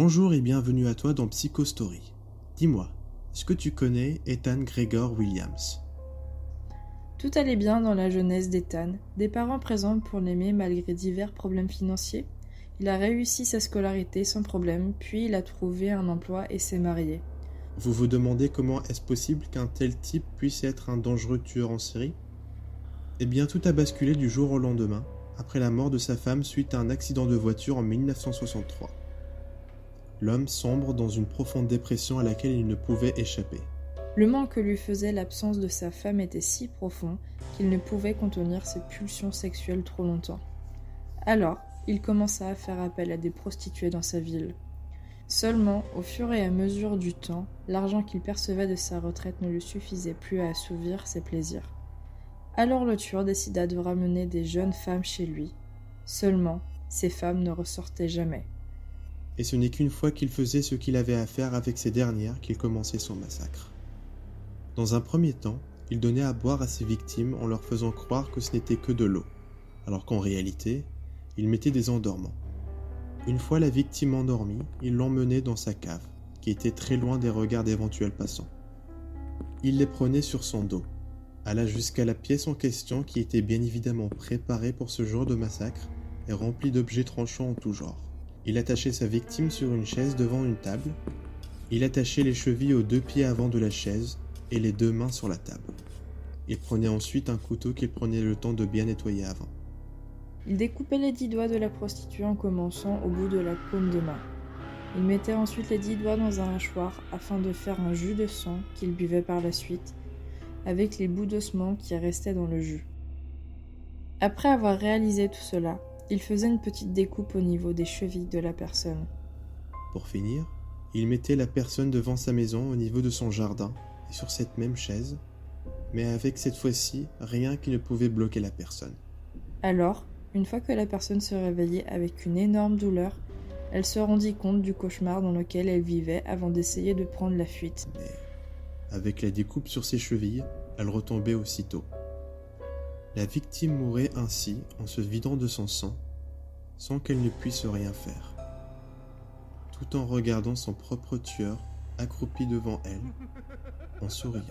Bonjour et bienvenue à toi dans Psychostory. Dis-moi, est-ce que tu connais Ethan Gregor Williams? Tout allait bien dans la jeunesse d'Ethan, des parents présents pour l'aimer malgré divers problèmes financiers. Il a réussi sa scolarité sans problème, puis il a trouvé un emploi et s'est marié. Vous vous demandez comment est-ce possible qu'un tel type puisse être un dangereux tueur en série? Eh bien, tout a basculé du jour au lendemain, après la mort de sa femme suite à un accident de voiture en 1963. L'homme sombre dans une profonde dépression à laquelle il ne pouvait échapper. Le manque que lui faisait l'absence de sa femme était si profond qu'il ne pouvait contenir ses pulsions sexuelles trop longtemps. Alors, il commença à faire appel à des prostituées dans sa ville. Seulement, au fur et à mesure du temps, l'argent qu'il percevait de sa retraite ne lui suffisait plus à assouvir ses plaisirs. Alors le tueur décida de ramener des jeunes femmes chez lui. Seulement, ces femmes ne ressortaient jamais. Et ce n'est qu'une fois qu'il faisait ce qu'il avait à faire avec ces dernières qu'il commençait son massacre. Dans un premier temps, il donnait à boire à ses victimes en leur faisant croire que ce n'était que de l'eau, alors qu'en réalité, il mettait des endormants. Une fois la victime endormie, il l'emmenait dans sa cave, qui était très loin des regards d'éventuels passants. Il les prenait sur son dos, alla jusqu'à la pièce en question qui était bien évidemment préparée pour ce genre de massacre et remplie d'objets tranchants en tout genre. Il attachait sa victime sur une chaise devant une table. Il attachait les chevilles aux deux pieds avant de la chaise et les deux mains sur la table. Il prenait ensuite un couteau qu'il prenait le temps de bien nettoyer avant. Il découpait les 10 doigts de la prostituée en commençant au bout de la paume de main. Il mettait ensuite les 10 doigts dans un hachoir afin de faire un jus de sang qu'il buvait par la suite, avec les bouts d'ossements qui restaient dans le jus. Après avoir réalisé tout cela, il faisait une petite découpe au niveau des chevilles de la personne. Pour finir, il mettait la personne devant sa maison au niveau de son jardin et sur cette même chaise, mais avec cette fois-ci rien qui ne pouvait bloquer la personne. Alors, une fois que la personne se réveillait avec une énorme douleur, elle se rendit compte du cauchemar dans lequel elle vivait avant d'essayer de prendre la fuite. Mais avec la découpe sur ses chevilles, elle retombait aussitôt. La victime mourait ainsi en se vidant de son sang, sans qu'elle ne puisse rien faire, tout en regardant son propre tueur accroupi devant elle, en souriant.